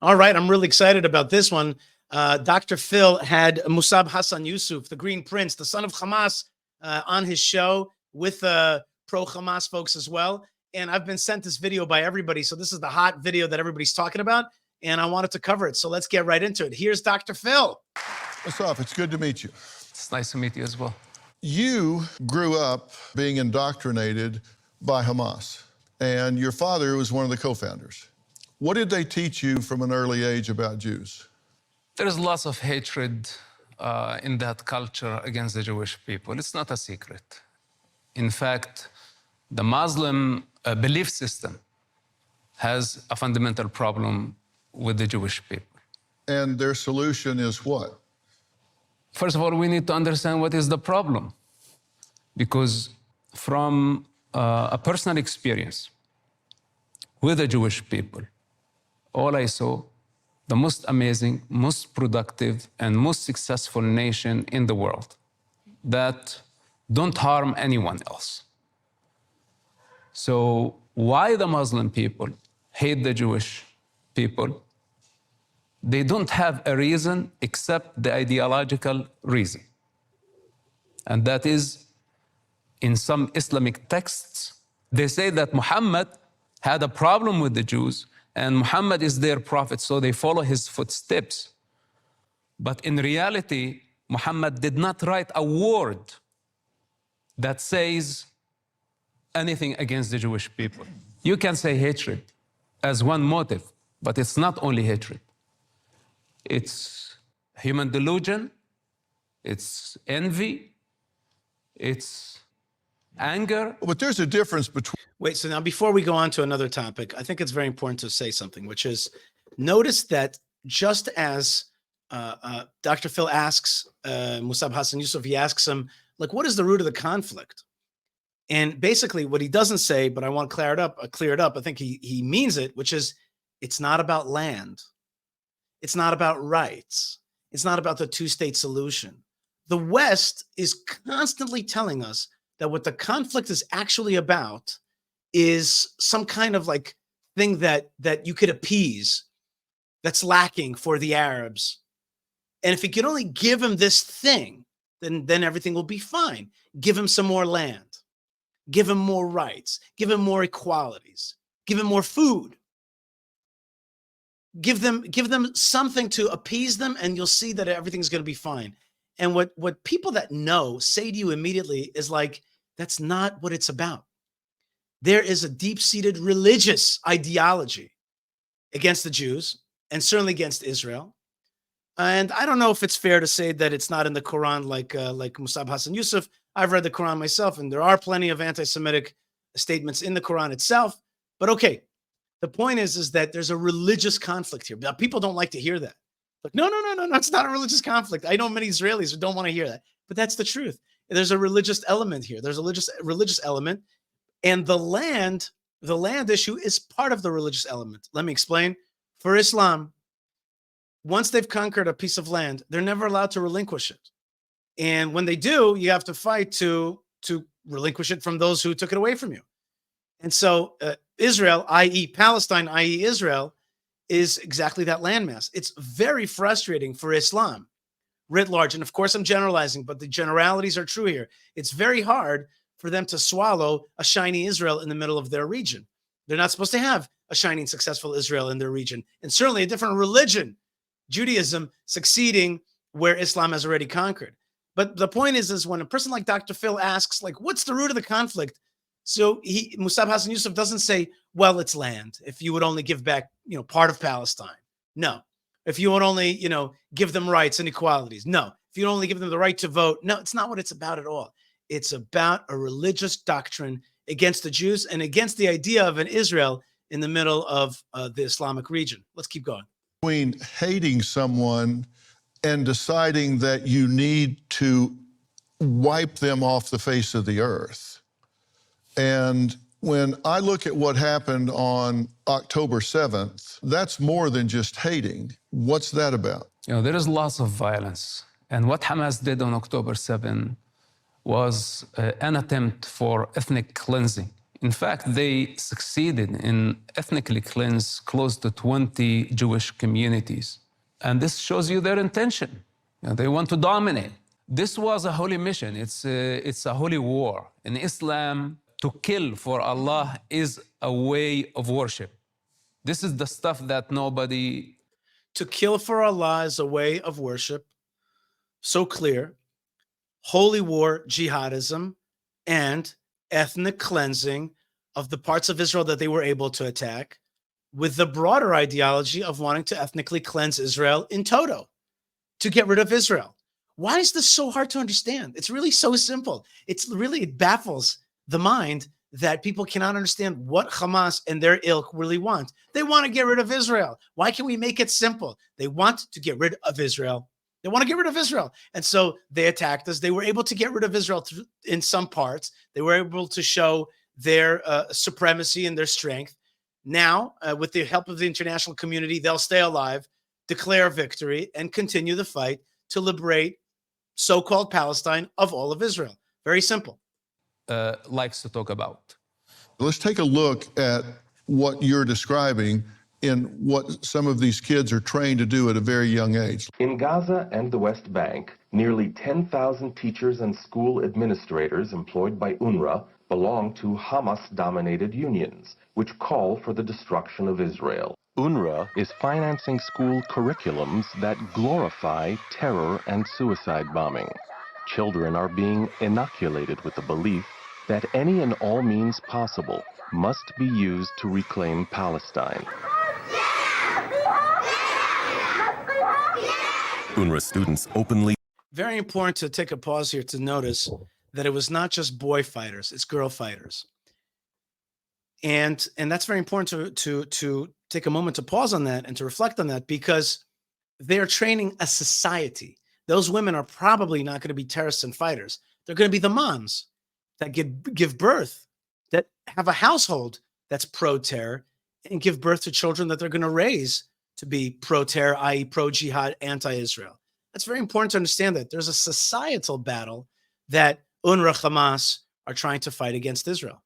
All right, I'm really excited about this one. Dr. Phil had Mosab Hassan Yousef, the Green Prince, the son of Hamas, on his show with pro-Hamas folks as well. And I've been sent this video by everybody. So this is the hot video that everybody's talking about. And I wanted to cover it. So let's get right into it. Here's Dr. Phil. What's up? It's good to meet you. It's nice to meet you as well. You grew up being indoctrinated by Hamas, and your father was one of the co-founders. What did they teach you from an early age about Jews? There's lots of hatred in that culture against the Jewish people. It's not a secret. In fact, the Muslim belief system has a fundamental problem with the Jewish people. And their solution is what? First of all, we need to understand what is the problem. Because from a personal experience with the Jewish people, all I saw, the most amazing, most productive, and most successful nation in the world that don't harm anyone else. So why the Muslim people hate the Jewish people? They don't have a reason except the ideological reason. And that is, in some Islamic texts, they say that Muhammad had a problem with the Jews, and Muhammad is their prophet, so they follow his footsteps. But in reality, Muhammad did not write a word that says anything against the Jewish people. You can say hatred as one motive, but it's not only hatred. It's human delusion, it's envy, it's anger. But there's a difference between... Wait, so now before we go on to another topic, I think it's very important to say something, which is notice that just as Dr. Phil asks Mosab Hassan Yousef, he asks him, like, what is the root of the conflict? And basically what he doesn't say, but I want to clear it up, I think he means it, which is it's not about land. It's not about rights. It's not about the two-state solution. The West is constantly telling us that what the conflict is actually about is some kind of like thing that you could appease that's lacking for the Arabs. And if you could only give him this thing, then everything will be fine. Give him some more land. Give him more rights. Give him more equalities. Give him more food. Give them something to appease them, and you'll see that everything's going to be fine. And what people that know say to you immediately is like, that's not what it's about. There is a deep-seated religious ideology against the Jews, and certainly against Israel. And I don't know if it's fair to say that it's not in the Quran like Mosab Hassan Yousef. I've read the Quran myself, and there are plenty of anti-Semitic statements in the Quran itself. But okay, the point is that there's a religious conflict here. Now, people don't like to hear that. Like, no, it's not a religious conflict. I know many Israelis who don't want to hear that, but that's the truth. There's a religious element here. There's a religious element, and the land issue is part of the religious element. Let me explain. For Islam, once they've conquered a piece of land, they're never allowed to relinquish it. And when they do, you have to fight to relinquish it from those who took it away from you. And so Israel, i.e. Palestine, i.e. Israel, is exactly that landmass. It's very frustrating for Islam writ large. And of course, I'm generalizing, but the generalities are true here. It's very hard for them to swallow a shiny Israel in the middle of their region. They're not supposed to have a shining, successful Israel in their region, and certainly a different religion, Judaism, succeeding where Islam has already conquered. But the point is when a person like Dr. Phil asks, like, what's the root of the conflict? So Mosab Hassan Yousef doesn't say, well, it's land. If you would only give back, part of Palestine. No. If you would only, give them rights and equalities. No. If you only give them the right to vote. No, it's not what it's about at all. It's about a religious doctrine against the Jews and against the idea of an Israel in the middle of the Islamic region. Let's keep going. Between hating someone and deciding that you need to wipe them off the face of the earth. And when I look at what happened on October 7th, that's more than just hating. What's that about? There is lots of violence. And what Hamas did on October 7th was an attempt for ethnic cleansing In fact, they succeeded in ethnically cleanse close to 20 Jewish communities. And this shows you their intention. You know, they want to dominate. This was a holy mission. It's a holy war. In Islam, to kill for Allah is a way of worship. This is the stuff that nobody... To kill for Allah is a way of worship. So clear. Holy war, jihadism, and ethnic cleansing of the parts of Israel that they were able to attack, with the broader ideology of wanting to ethnically cleanse Israel in toto, to get rid of Israel. Why is this so hard to understand? It's really so simple. It baffles the mind that people cannot understand what Hamas and their ilk really want. They want to get rid of Israel. Why can we make it simple? They want to get rid of Israel. They want to get rid of Israel. And so they attacked us. They were able to get rid of Israel in some parts. They were able to show their supremacy and their strength. Now, with the help of the international community, they'll stay alive, declare victory, and continue the fight to liberate so-called Palestine of all of Israel. Very simple. likes to talk about. Let's take a look at what you're describing in what some of these kids are trained to do at a very young age. In Gaza and the West Bank, nearly 10,000 teachers and school administrators employed by UNRWA belong to Hamas-dominated unions, which call for the destruction of Israel. UNRWA is financing school curriculums that glorify terror and suicide bombing. Children are being inoculated with the belief that any and all means possible must be used to reclaim Palestine. UNRWA students openly... Very important to take a pause here to notice that it was not just boy fighters, it's girl fighters. And that's very important to take a moment to pause on that and to reflect on that, because they're training a society. Those women are probably not going to be terrorists and fighters. They're going to be the moms that give birth, that have a household that's pro-terror, and give birth to children that they're going to raise to be pro-terror, i.e. pro-jihad, anti-Israel. That's very important to understand that there's a societal battle that UNRWA, Hamas are trying to fight against Israel.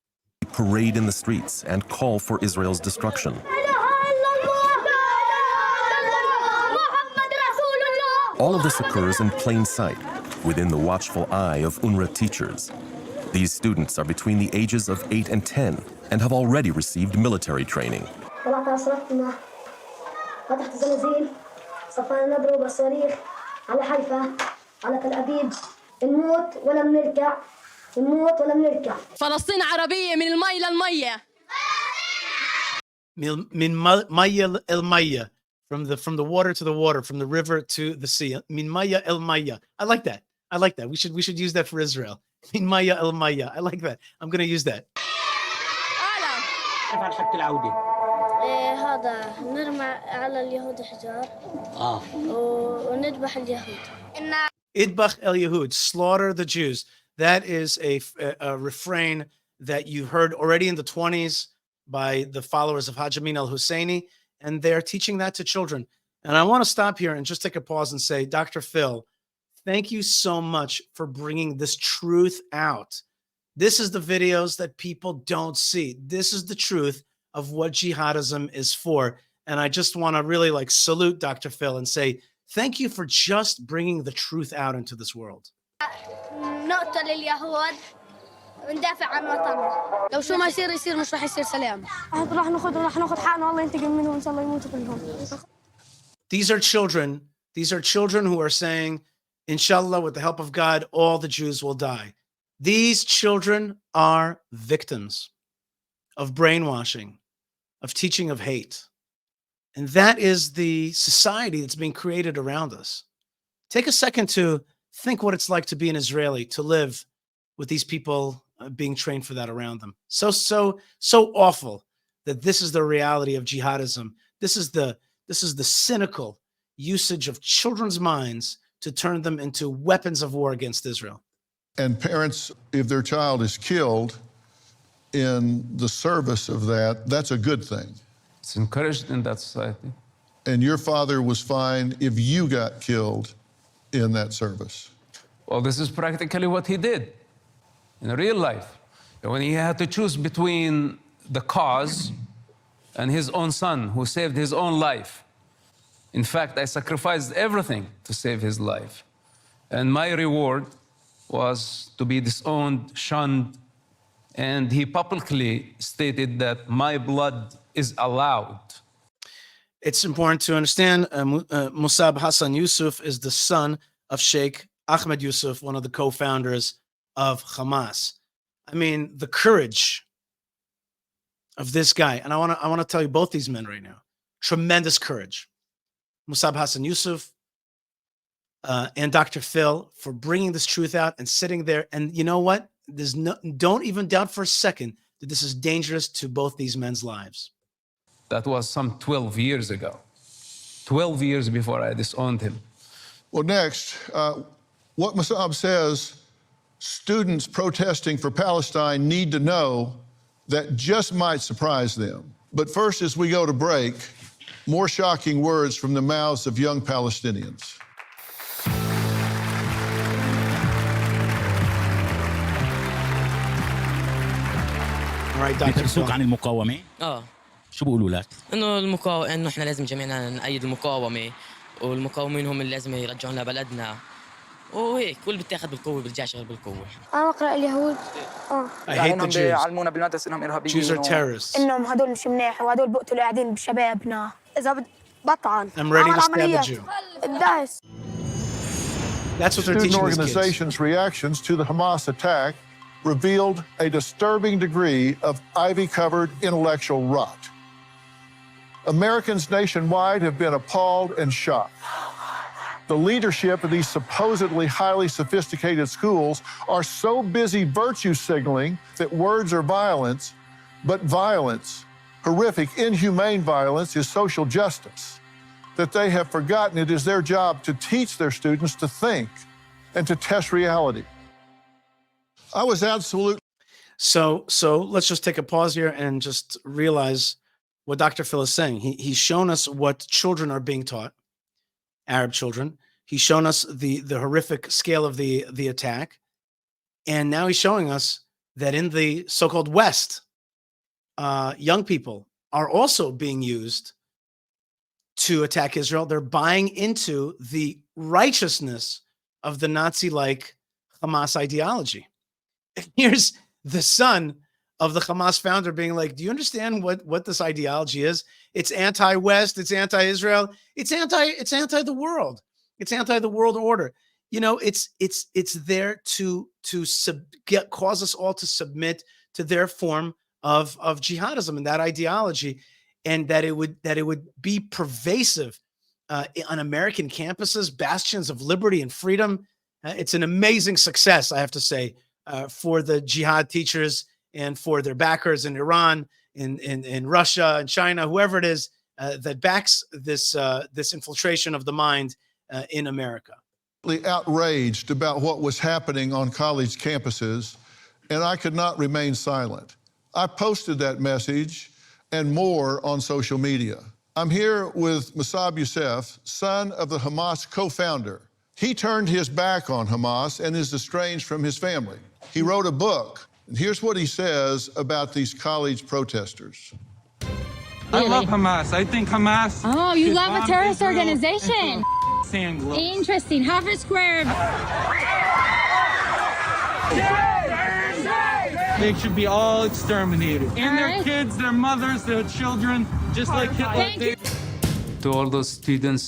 Parade in the streets and call for Israel's destruction. All of this occurs in plain sight, within the watchful eye of UNRWA teachers. These students are between the ages of 8 and 10 and have already received military training. فلسطين عربية من المي للمية. من مية el maya, from the water to the water, from the river to the sea. Min maya el maya. I like that. I like that. We should use that for Israel. Min maya el maya. I like that. I'm going to use that. هذا نرمى على اليهود حجار ونذبح اليهود. Idbach el Yehud, slaughter the Jews. That is a refrain that you heard already in the 20s by the followers of Hajj Amin al-Husseini, and they're teaching that to children. And I want to stop here and just take a pause and say, Dr. Phil, thank you so much for bringing this truth out. This is the videos that people don't see. This is the truth of what jihadism is for. And I just want to really salute Dr. Phil and say, thank you for just bringing the truth out into this world. نقتل اليهود وندافع عن وطننا. لو شو ما يصير يصير مش راح يصير سلام. راح ناخذ حقنا والله ينتقم منهم إن شاء الله يموتوا كلهم. These are children. These are children who are saying, Inshallah, with the help of God, all the Jews will die. These children are victims of brainwashing, of teaching of hate. And that is the society that's being created around us. Take a second to think what it's like to be an Israeli, to live with these people being trained for that around them. So awful that this is the reality of jihadism. This is the cynical usage of children's minds to turn them into weapons of war against Israel. And parents, if their child is killed in the service of that, that's a good thing. It's encouraged in that society. And your father was fine if you got killed in that service. Well, this is practically what he did in real life. When he had to choose between the cause and his own son, who saved his own life. In fact, I sacrificed everything to save his life. And my reward was to be disowned, shunned, and he publicly stated that my blood is allowed. It's important to understand Mosab Hassan Yousef is the son of Sheikh Ahmed Yousef, one of the co-founders of Hamas. I mean, the courage of this guy, and I want to tell you both these men right now, tremendous courage. Mosab Hassan Yousef and Dr. Phil for bringing this truth out and sitting there. And you know what? Don't even doubt for a second that this is dangerous to both these men's lives. That was some 12 years ago, 12 years before I disowned him. Well, next, what Mossab says students protesting for Palestine need to know that just might surprise them. But first, as we go to break, more shocking words from the mouths of young Palestinians. All right, Dr. بيدرسوك عن المقاومة؟ شو بيقولوا لك؟ انه احنا لازم جميعنا نأيد المقاومة، والمقاومين هم اللي لازم يرجعون لبلدنا. وهيك واللي بيتاخذ بالقوة بيرجع شغل بالقوة. انا بقرا اليهود I hate the Jews. بيعلمونا بالمدرسة انهم ارهابيين. Jews are terrorists. انهم هدول مش مناح وهدول بقتلوا قاعدين بشبابنا. اذا بطعن I'm ready to stab a Jew. الدهس. That's what they're Student teaching these kids. organizations' reactions to the Hamas attack revealed a disturbing degree of ivy-covered intellectual rot. Americans nationwide have been appalled and shocked. The leadership of these supposedly highly sophisticated schools are so busy virtue signaling that words are violence, but violence, horrific, inhumane violence, is social justice, that they have forgotten it is their job to teach their students to think and to test reality. I was absolutely... So let's just take a pause here and just realize what Dr. Phil is saying. He's shown us what children are being taught, Arab children. He's shown us the horrific scale of the attack. And now he's showing us that in the so-called West, young people are also being used to attack Israel. They're buying into the righteousness of the Nazi-like Hamas ideology. Here's the son of the Hamas founder being like, do you understand what this ideology is? It's anti-West, it's anti-Israel, it's anti the world. It's anti the world order. You know, it's there to cause us all to submit to their form of jihadism and that ideology, and that it would be pervasive on American campuses, bastions of liberty and freedom. It's an amazing success, I have to say, for the jihad teachers and for their backers in Iran, in Russia, and China, whoever it is that backs this infiltration of the mind in America. Outraged about what was happening on college campuses, and I could not remain silent. I posted that message and more on social media. I'm here with Mosab Yousef, son of the Hamas co-founder. He turned his back on Hamas and is estranged from his family. He wrote a book, and here's what he says about these college protesters. I love Hamas. I think Hamas... Oh, you love a terrorist organization. Interesting. Harvard Square. They should be all exterminated. And their kids, their mothers, their children, just like Hitler. To all those students,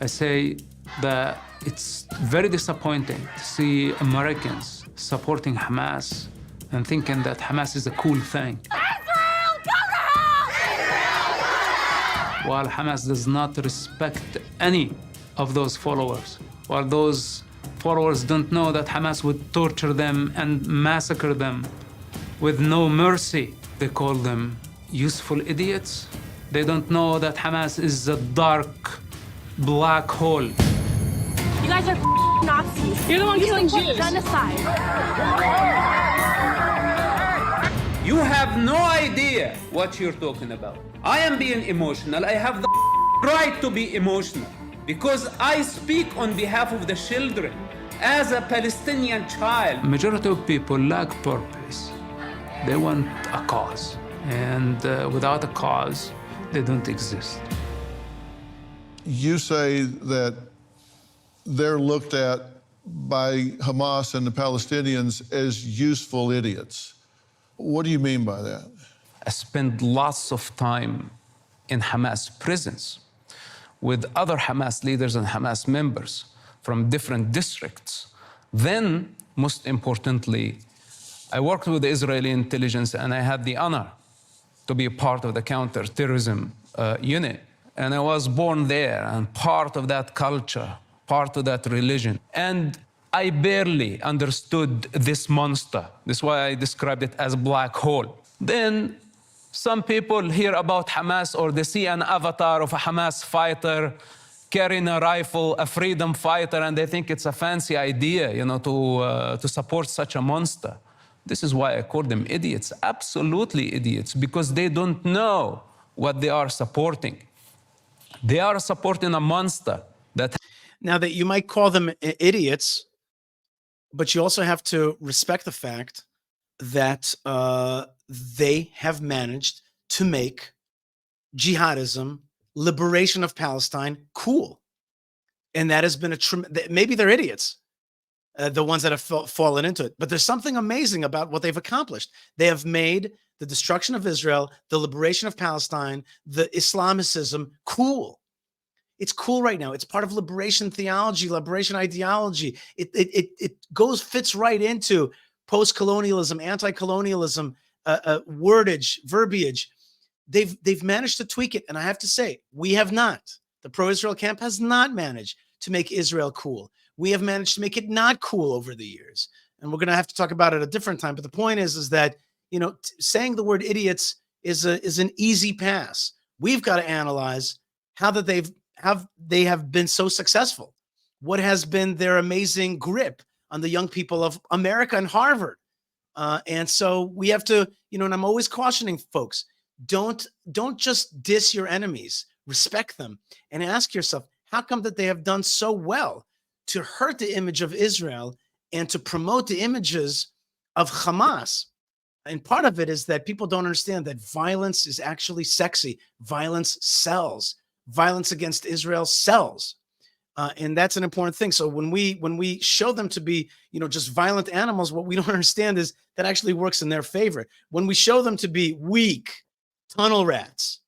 I say that it's very disappointing to see Americans supporting Hamas and thinking that Hamas is a cool thing. Israel, go to hell! While Hamas does not respect any of those followers, while those followers don't know that Hamas would torture them and massacre them with no mercy. They call them useful idiots. They don't know that Hamas is a dark, black hole. You guys are Nazis. You're the one killing Jews. Genocide. You have no idea what you're talking about. I am being emotional. I have the right to be emotional because I speak on behalf of the children as a Palestinian child. Majority of people lack purpose. They want a cause. And without a cause, they don't exist. You say that they're looked at by Hamas and the Palestinians as useful idiots. What do you mean by that? I spent lots of time in Hamas prisons with other Hamas leaders and Hamas members from different districts. Then, most importantly, I worked with the Israeli intelligence, and I had the honor to be a part of the counterterrorism unit. And I was born there and part of that culture, part of that religion. And I barely understood this monster. That's why I described it as a black hole. Then some people hear about Hamas, or they see an avatar of a Hamas fighter carrying a rifle, a freedom fighter, and they think it's a fancy idea, you know, to support such a monster. This is why I call them idiots, absolutely idiots, because they don't know what they are supporting. They are supporting a monster that... Now, that you might call them idiots, but you also have to respect the fact that they have managed to make jihadism, liberation of Palestine, cool. And that has been maybe they're idiots, the ones that have fallen into it. But there's something amazing about what they've accomplished. They have made the destruction of Israel, the liberation of Palestine, the Islamicism cool. It's cool right now. It's part of liberation theology, liberation ideology. It fits right into post-colonialism, anti-colonialism, wordage, verbiage. They've managed to tweak it. And I have to say, we have not. The pro-Israel camp has not managed to make Israel cool. We have managed to make it not cool over the years. And we're going to have to talk about it at a different time. But the point is that, you know, saying the word idiots is an easy pass. We've got to analyze how that they have been so successful. What has been their amazing grip on the young people of America and Harvard? And so we have to, you know, and I'm always cautioning folks, don't just diss your enemies, respect them, and ask yourself, how come that they have done so well to hurt the image of Israel and to promote the images of Hamas? And part of it is that people don't understand that violence is actually sexy. Violence sells. Violence against Israel sells. And that's an important thing. So when we show them to be, you know, just violent animals, what we don't understand is that actually works in their favor. When we show them to be weak, tunnel rats,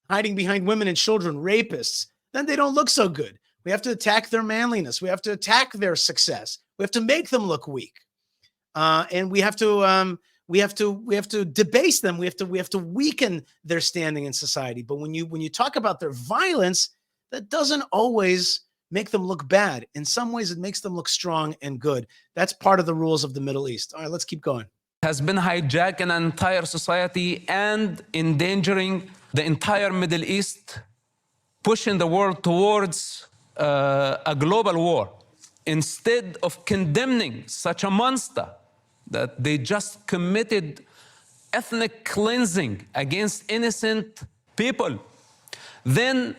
hiding behind women and children, rapists, then they don't look so good. We have to attack their manliness. We have to attack their success. We have to make them look weak. And we have to debase them. We have to weaken their standing in society. But when you talk about their violence, that doesn't always make them look bad. In some ways, it makes them look strong and good. That's part of the rules of the Middle East. All right, let's keep going. Has been hijacking an entire society and endangering the entire Middle East, pushing the world towards a global war. Instead of condemning such a monster that they just committed ethnic cleansing against innocent people, then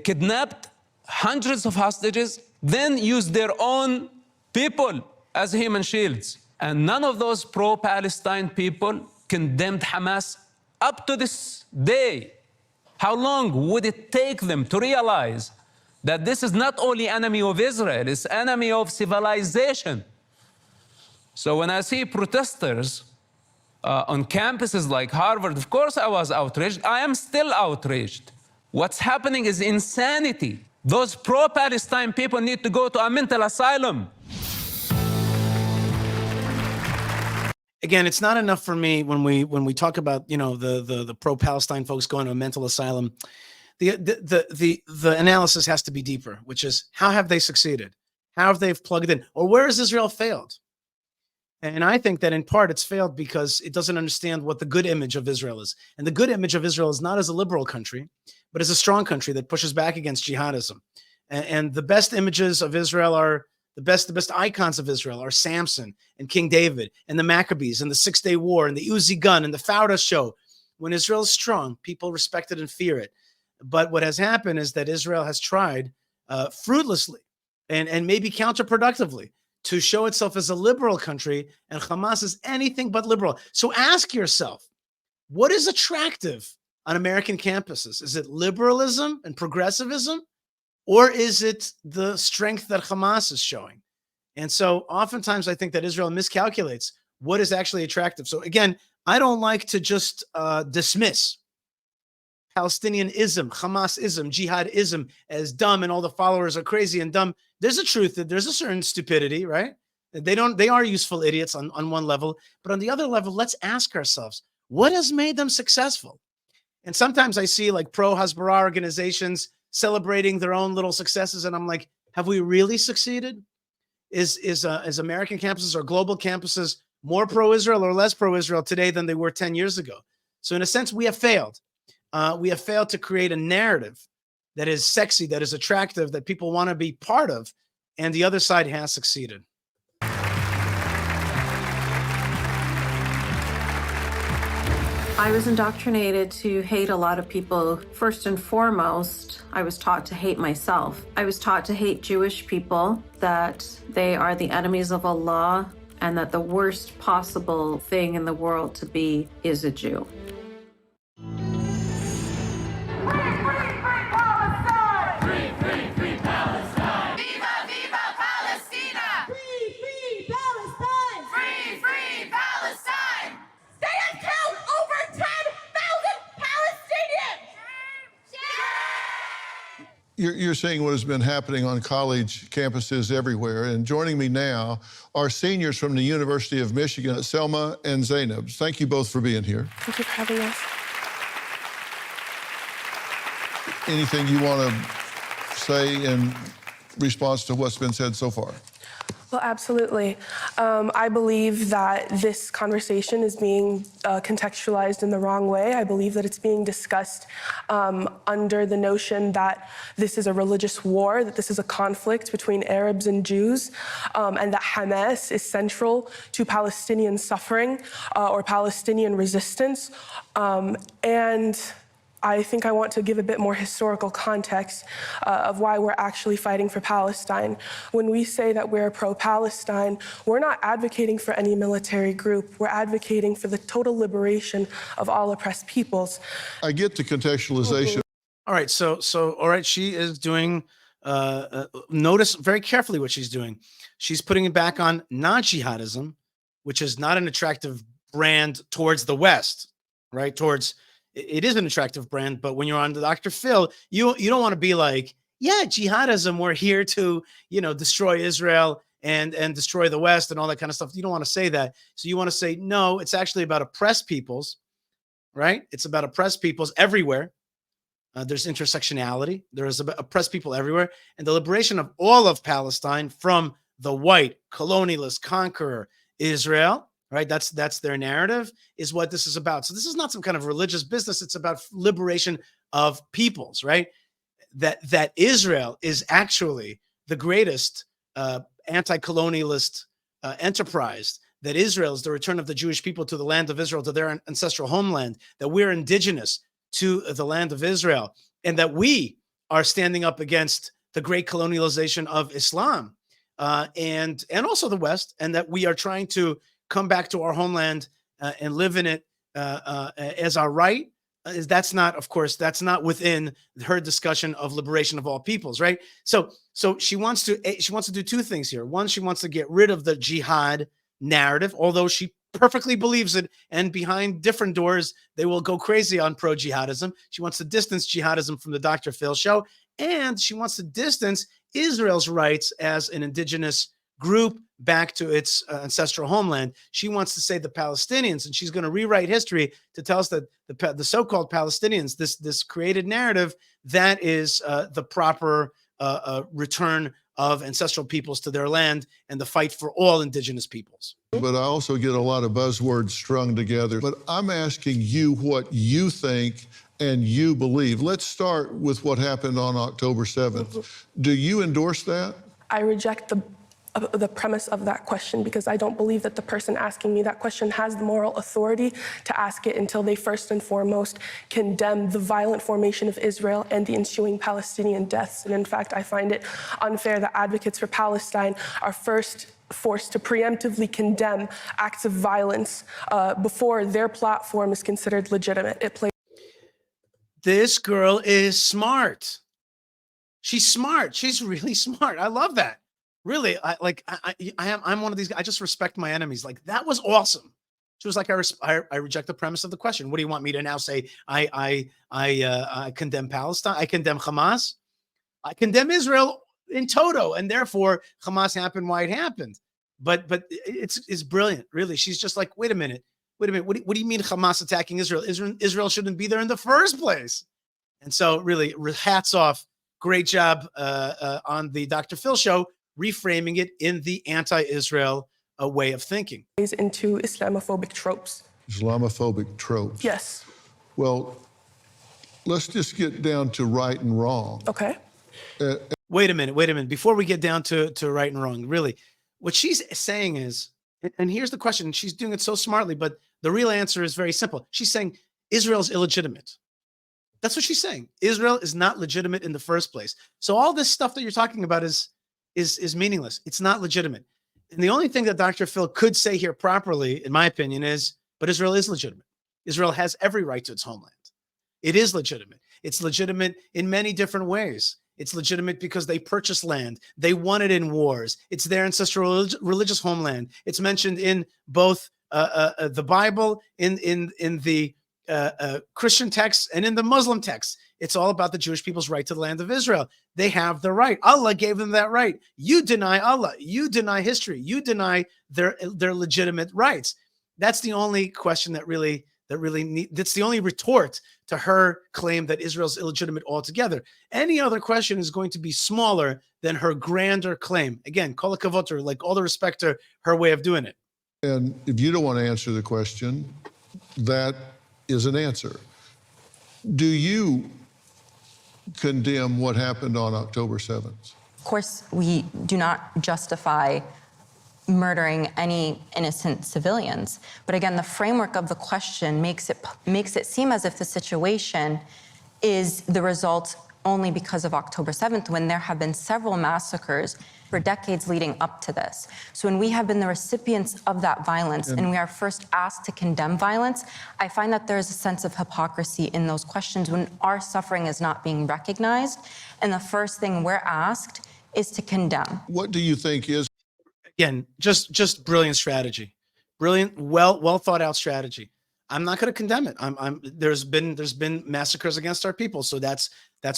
kidnapped hundreds of hostages, then used their own people as human shields. And none of those pro-Palestine people condemned Hamas up to this day. How long would it take them to realize that this is not only enemy of Israel, it's enemy of civilization? So when I see protesters on campuses like Harvard, of course I was outraged. I am still outraged. What's happening is insanity. Those pro-Palestine people need to go to a mental asylum. Again, it's not enough for me when we talk about, you know, the pro-Palestine folks going to a mental asylum. The analysis has to be deeper, which is, how have they succeeded? How have they plugged in? Or where has Israel failed? And I think that in part it's failed because it doesn't understand what the good image of Israel is. And the good image of Israel is not as a liberal country, but as a strong country that pushes back against jihadism. And the best images of Israel are, the best icons of Israel are Samson and King David and the Maccabees and the 6-Day War and the Uzi gun and the Fauda show. When Israel is strong, people respect it and fear it. But what has happened is that Israel has tried fruitlessly and maybe counterproductively to show itself as a liberal country, and Hamas is anything but liberal. So ask yourself, what is attractive on American campuses? Is it liberalism and progressivism, or is it the strength that Hamas is showing? And so oftentimes I think that Israel miscalculates what is actually attractive. So again, I don't like to just dismiss Palestinianism, Hamasism, jihadism as dumb and all the followers are crazy and dumb. There's a truth that there's a certain stupidity, right? They are useful idiots on one level, but on the other level, let's ask ourselves, what has made them successful? And sometimes I see like pro-Hasbara organizations celebrating their own little successes, and I'm like, have we really succeeded? Is American campuses or global campuses more pro-Israel or less pro-Israel today than they were 10 years ago? So in a sense, we have failed. We have failed to create a narrative that is sexy, that is attractive, that people want to be part of, and the other side has succeeded. I was indoctrinated to hate a lot of people. First and foremost, I was taught to hate myself. I was taught to hate Jewish people, that they are the enemies of Allah, and that the worst possible thing in the world to be is a Jew. You're seeing what has been happening on college campuses everywhere. And joining me now are seniors from the University of Michigan, Selma and Zainab. Thank you both for being here. Thank you for having us. Anything you want to say in response to what's been said so far? Well, absolutely. I believe that this conversation is being contextualized in the wrong way. I believe that it's being discussed under the notion that this is a religious war, that this is a conflict between Arabs and Jews, and that Hamas is central to Palestinian suffering or Palestinian resistance. And I think I want to give a bit more historical context of why we're actually fighting for Palestine. When we say that we're pro-Palestine, we're not advocating for any military group. We're advocating for the total liberation of all oppressed peoples. I get the contextualization. All right, so all right, she is doing, notice very carefully what she's doing. She's putting it back on non-jihadism, which is not an attractive brand towards the West, right? It is an attractive brand, but when you're on the Dr. Phil, you don't want to be like, yeah, jihadism, we're here to, destroy Israel and destroy the West and all that kind of stuff. You don't want to say that. So you want to say, no, it's actually about oppressed peoples, right? It's about oppressed peoples everywhere. There's intersectionality. There is oppressed people everywhere. And the liberation of all of Palestine from the white colonialist conqueror Israel, right? That's their narrative, is what this is about. So this is not some kind of religious business. It's about liberation of peoples, right? That Israel is actually the greatest anti-colonialist enterprise, that Israel is the return of the Jewish people to the land of Israel, to their ancestral homeland, that we're indigenous to the land of Israel, and that we are standing up against the great colonialization of Islam and also the West, and that we are trying to come back to our homeland and live in it as our right. That's not within her discussion of liberation of all peoples, right? So she wants to do two things here. One, she wants to get rid of the jihad narrative, although she perfectly believes it, and behind different doors they will go crazy on pro-jihadism. She wants to distance jihadism from the Dr. Phil show, and she wants to distance Israel's rights as an indigenous group back to its ancestral homeland. She wants to say the Palestinians, and she's going to rewrite history to tell us that the so-called Palestinians, this created narrative, that is the proper return of ancestral peoples to their land and the fight for all indigenous peoples. But I also get a lot of buzzwords strung together. But I'm asking you what you think and you believe. Let's start with what happened on October 7th. Do you endorse that? I reject the premise of that question, because I don't believe that the person asking me that question has the moral authority to ask it until they first and foremost condemn the violent formation of Israel and the ensuing Palestinian deaths. And in fact, I find it unfair that advocates for Palestine are first forced to preemptively condemn acts of violence before their platform is considered legitimate. It plays. This girl is smart. She's smart. She's really smart. I love that. Really, I'm one of these guys. I just respect my enemies. Like, that was awesome. She was like, I reject the premise of the question. What do you want me to now say? I condemn Palestine. I condemn Hamas. I condemn Israel in toto, and therefore Hamas happened why it happened. But it's brilliant, really. She's just like, wait a minute. What do you mean Hamas attacking Israel? Israel shouldn't be there in the first place. And so, really, hats off. Great job on the Dr. Phil show, reframing it in the anti-Israel way of thinking. Into Islamophobic tropes. Islamophobic tropes. Yes. Well, let's just get down to right and wrong. Okay. Wait a minute. Before we get down to right and wrong, really, what she's saying is, and here's the question, she's doing it so smartly, but the real answer is very simple. She's saying Israel's illegitimate. That's what she's saying. Israel is not legitimate in the first place. So all this stuff that you're talking about is meaningless. It's not legitimate. And the only thing that Dr. Phil could say here properly, in my opinion, is, but Israel is legitimate. Israel has every right to its homeland. It is legitimate. It's legitimate in many different ways. It's legitimate because they purchased land. They won it in wars. It's their ancestral religious homeland. It's mentioned in both the Bible, in the Christian texts, and in the Muslim texts. It's all about the Jewish people's right to the land of Israel. They have the right. Allah gave them that right. You deny Allah. You deny history. You deny their legitimate rights. That's the only question that's the only retort to her claim that Israel's illegitimate altogether. Any other question is going to be smaller than her grander claim. Again, kol hakavod, like all the respect to her way of doing it. And if you don't want to answer the question, that is an answer. Do you condemn what happened on October 7th? Of course, we do not justify murdering any innocent civilians. But again, the framework of the question makes it seem as if the situation is the result only because of October 7th, when there have been several massacres for decades leading up to this. So when we have been the recipients of that violence and we are first asked to condemn violence, I find that there's a sense of hypocrisy in those questions when our suffering is not being recognized. And the first thing we're asked is to condemn. What do you think is? Again, just brilliant strategy, brilliant, well thought out strategy. I'm not going to condemn it. There's been massacres against our people, so that's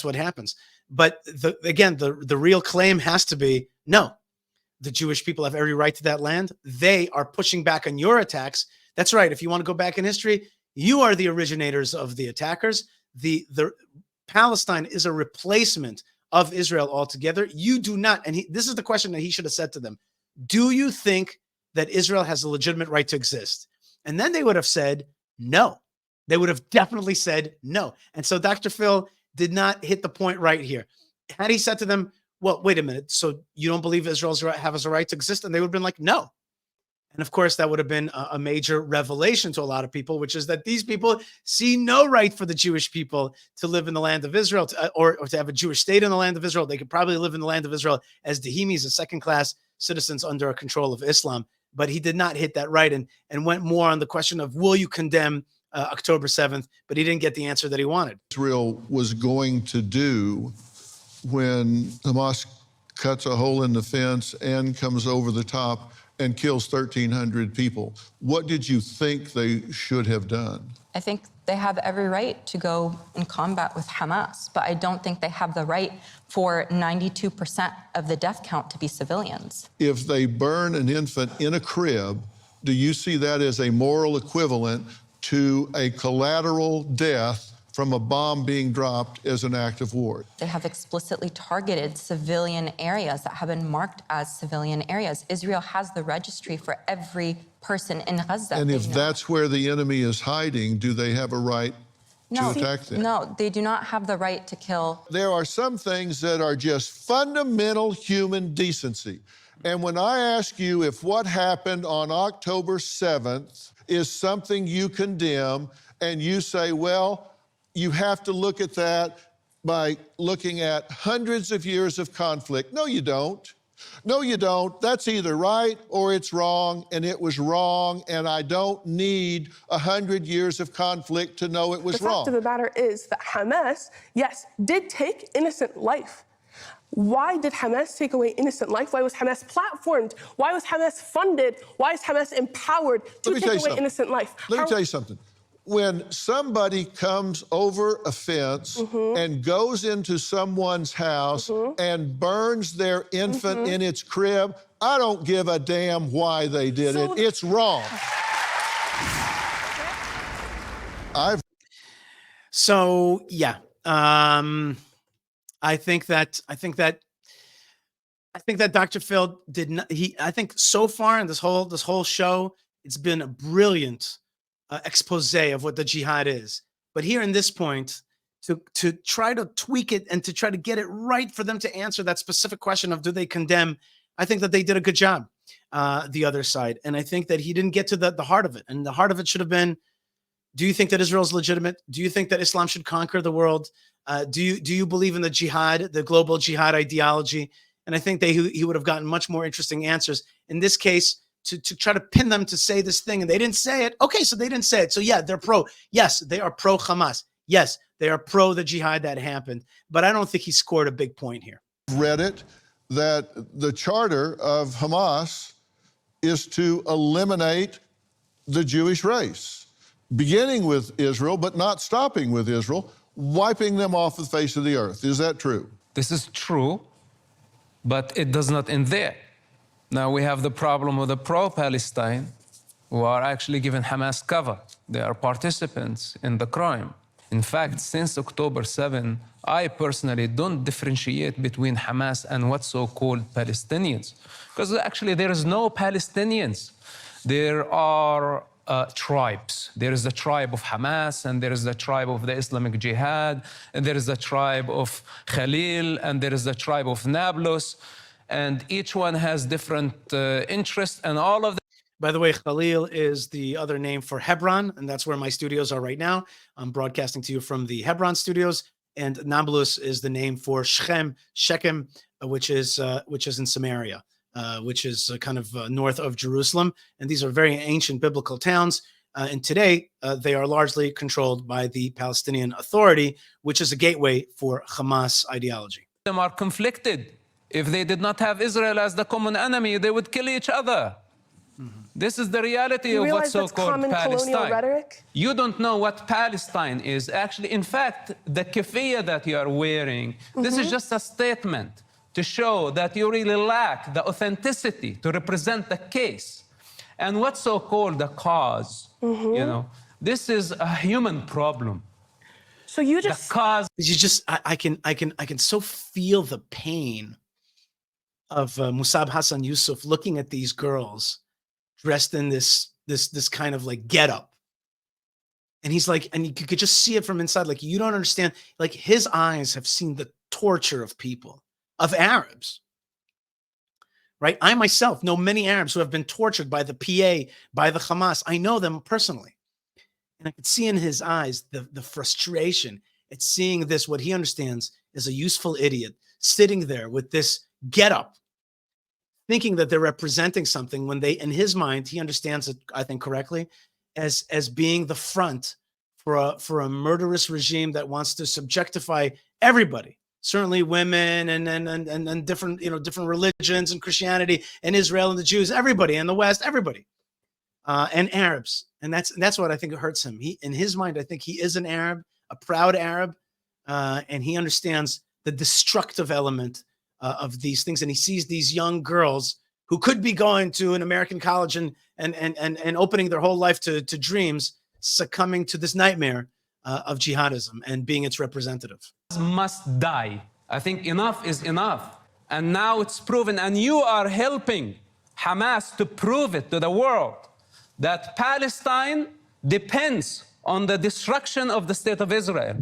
what happens. But the real claim has to be, no, the Jewish people have every right to that land. They are pushing back on your attacks. That's right. If you want to go back in history, you are the originators of the attackers. The Palestine is a replacement of Israel altogether. You do not, and this is the question that he should have said to them. Do you think that Israel has a legitimate right to exist? And then they would have said no. They would have definitely said no. And so Dr. Phil did not hit the point right here. Had he said to them, well, wait a minute, so you don't believe Israel has a right to exist? And they would have been like, no. And of course, that would have been a major revelation to a lot of people, which is that these people see no right for the Jewish people to live in the land of Israel, or to have a Jewish state in the land of Israel. They could probably live in the land of Israel as Dehimis, as second-class citizens under control of Islam. But he did not hit that right and went more on the question of, will you condemn October 7th? But he didn't get the answer that he wanted. Israel was going to do when Hamas cuts a hole in the fence and comes over the top and kills 1,300 people. What did you think they should have done? I think they have every right to go in combat with Hamas, but I don't think they have the right for 92% of the death count to be civilians. If they burn an infant in a crib, do you see that as a moral equivalent to a collateral death from a bomb being dropped as an act of war? They have explicitly targeted civilian areas that have been marked as civilian areas. Israel has the registry for every person in Gaza. And if that's where the enemy is hiding, do they have a right to attack them? No, they do not have the right to kill. There are some things that are just fundamental human decency. And when I ask you if what happened on October 7th is something you condemn, and you say, well, you have to look at that by looking at hundreds of years of conflict. No, you don't. No, you don't. That's either right or it's wrong, and it was wrong, and I don't need 100 years of conflict to know it was wrong. The fact of the matter is that Hamas, yes, did take innocent life. Why did Hamas take away innocent life? Why was Hamas platformed? Why was Hamas funded? Why is Hamas empowered to take away innocent life? Let me tell you something. When somebody comes over a fence and goes into someone's house and burns their infant in its crib, I don't give a damn why they did it. It's wrong. So yeah, I think that Dr. Phil did not. I think so far in this whole show, it's been a brilliant expose of what the jihad is. But here in this point, to try to tweak it and to try to get it right for them to answer that specific question of do they condemn, I think that they did a good job, the other side. And I think that he didn't get to the heart of it. And the heart of it should have been, do you think that Israel is legitimate? Do you think that Islam should conquer the world? Do you believe in the jihad, the global jihad ideology? And I think he would have gotten much more interesting answers. In this case, to try to pin them to say this thing, and they didn't say it. Okay, so they didn't say it. So yeah, they're pro. Yes, they are pro Hamas. Yes, they are pro the jihad that happened. But I don't think he scored a big point here. Read it, that the charter of Hamas is to eliminate the Jewish race, beginning with Israel, but not stopping with Israel, wiping them off the face of the earth. Is that true? This is true, but it does not end there. Now we have the problem with the pro-Palestine who are actually giving Hamas cover. They are participants in the crime. In fact, since October 7, I personally don't differentiate between Hamas and what's so-called Palestinians. Because actually there is no Palestinians. There are tribes. There is the tribe of Hamas, and there is the tribe of the Islamic Jihad, and there is the tribe of Khalil, and there is the tribe of Nablus. And each one has different interests, and all of them. By the way, Khalil is the other name for Hebron, and that's where my studios are right now. I'm broadcasting to you from the Hebron studios, and Nablus is the name for Shechem, which is in Samaria, which is kind of north of Jerusalem. And these are very ancient biblical towns. And today, they are largely controlled by the Palestinian Authority, which is a gateway for Hamas ideology. Them are conflicted. If they did not have Israel as the common enemy, they would kill each other. This is the reality of what's so-called Palestine. Rhetoric? You don't know what Palestine is. Actually, in fact, the keffiyeh that you are wearing, this is just a statement to show that you really lack the authenticity to represent the case. And what's so-called the cause, you know, this is a human problem. So you just... The cause... I can so feel the pain of Mosab Hassan Yousef looking at these girls dressed in this kind of like getup, and he's like, and you could just see it from inside. Like, you don't understand. Like, his eyes have seen the torture of people, of Arabs. Right? I myself know many Arabs who have been tortured by the PA, by the Hamas. I know them personally, and I could see in his eyes the frustration at seeing this. What he understands is a useful idiot sitting there with this getup, thinking that they're representing something when they, in his mind, he understands it, I think correctly, as being the front for a murderous regime that wants to subjectify everybody, certainly women and different, different religions and Christianity and Israel and the Jews, everybody in the West, everybody, and Arabs. And that's what I think hurts him. In his mind, I think he is an Arab, a proud Arab, and he understands the destructive element of these things, and he sees these young girls who could be going to an American college and opening their whole life to dreams, succumbing to this nightmare of jihadism and being its representative. Must die. I think enough is enough, and now it's proven, and you are helping Hamas to prove it to the world that Palestine depends on the destruction of the state of Israel.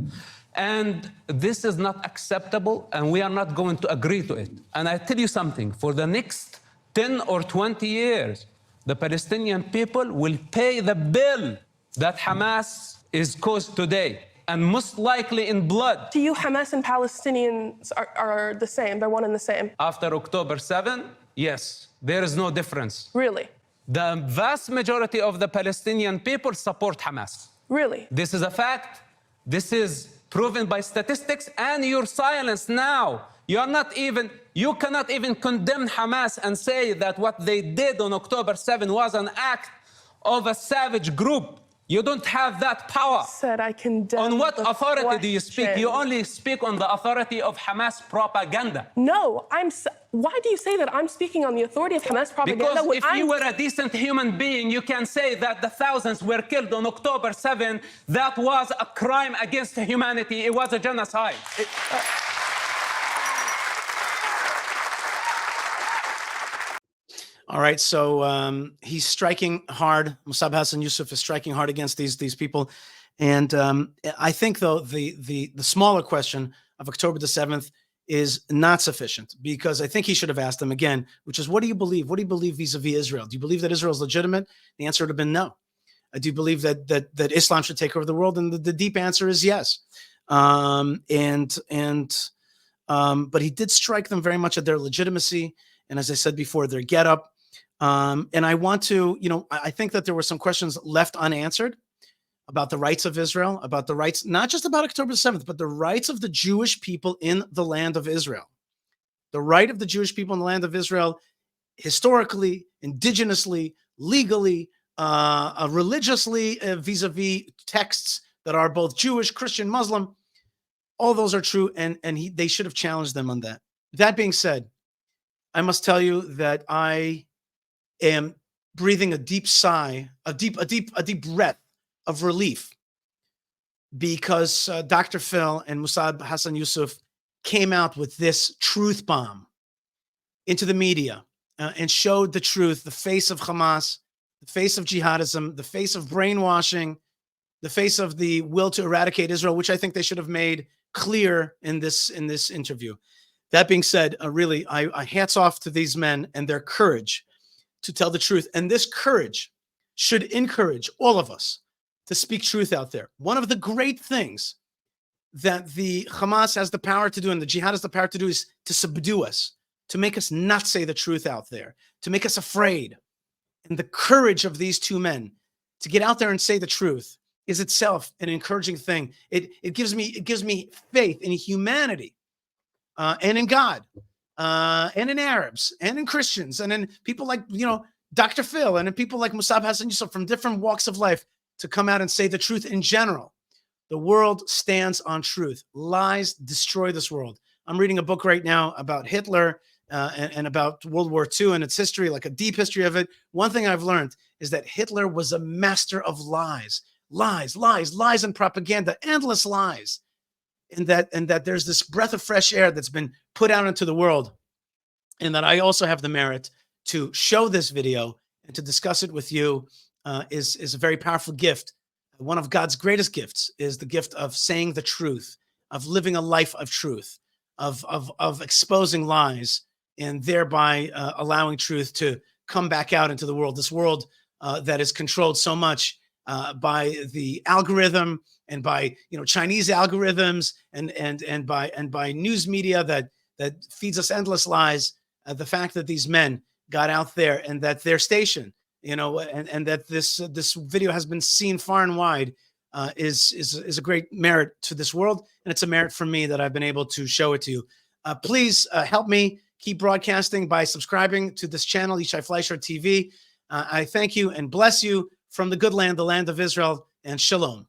And this is not acceptable, and we are not going to agree to it. And I tell you something, for the next 10 or 20 years, the Palestinian people will pay the bill that Hamas is caused today. and most likely in blood. To you, Hamas and Palestinians are the same. They're one and the same. After October 7, yes, there is no difference. Really? The vast majority of the Palestinian people support Hamas. Really? This is a fact. This is proven by statistics, and your silence now. You cannot even condemn Hamas and say that what they did on October 7 was an act of a savage group. You don't have that power. Said I condemn. On what authority do you speak? question. You only speak on the authority of Hamas propaganda. No, why do you say that I'm speaking on the authority of Hamas propaganda? Because when if you were a decent human being, you can say that the thousands were killed on October 7. That was a crime against humanity. It was a genocide. All right, so he's striking hard. Mosab Hassan Yousef is striking hard against these people, and I think though the smaller question of October the 7th is not sufficient, because I think he should have asked them again, which is, what do you believe? What do you believe vis-a-vis Israel? Do you believe that Israel is legitimate? The answer would have been no. Do you believe that Islam should take over the world? And the deep answer is yes. But he did strike them very much at their legitimacy, and as I said before, their getup. And I want to, I think that there were some questions left unanswered about the rights of Israel, about the rights, not just about October 7th, but the rights of the Jewish people in the land of Israel. The right of the Jewish people in the land of Israel, historically, indigenously, legally, religiously, vis-a-vis texts that are both Jewish, Christian, Muslim. All those are true, and they should have challenged them on that. That being said, I must tell you that I am breathing a deep sigh, a deep breath of relief, because Dr. Phil and Mosab Hassan Yousef came out with this truth bomb into the media and showed the truth, the face of Hamas, the face of jihadism, the face of brainwashing, the face of the will to eradicate Israel, which I think they should have made clear in this interview. That being said, really, I hats off to these men and their courage to tell the truth. And this courage should encourage all of us to speak truth out there. One of the great things that the Hamas has the power to do and the jihad has the power to do is to subdue us, to make us not say the truth out there, to make us afraid. And the courage of these two men to get out there and say the truth is itself an encouraging thing. It gives me faith in humanity, and in God, and in Arabs, and in Christians, and in people like Dr. Phil, and in people like Mosab Hassan Yousef from different walks of life, to come out and say the truth in general. The world stands on truth. Lies destroy this world. I'm reading a book right now about Hitler and about World War II and its history, like a deep history of it. One thing I've learned is that Hitler was a master of lies, lies, and propaganda, endless lies. And that there's this breath of fresh air that's been put out into the world, and that I also have the merit to show this video and to discuss it with you is a very powerful gift. One of God's greatest gifts is the gift of saying the truth, of living a life of truth, of exposing lies, and thereby allowing truth to come back out into the world. This world that is controlled so much by the algorithm, and by Chinese algorithms, and by news media that feeds us endless lies. The fact that these men got out there, and that their station, and that this video has been seen far and wide, is a great merit to this world, and it's a merit for me that I've been able to show it to you. Please help me keep broadcasting by subscribing to this channel, Yishai Fleisher TV. I thank you and bless you from the good land, the land of Israel, and shalom.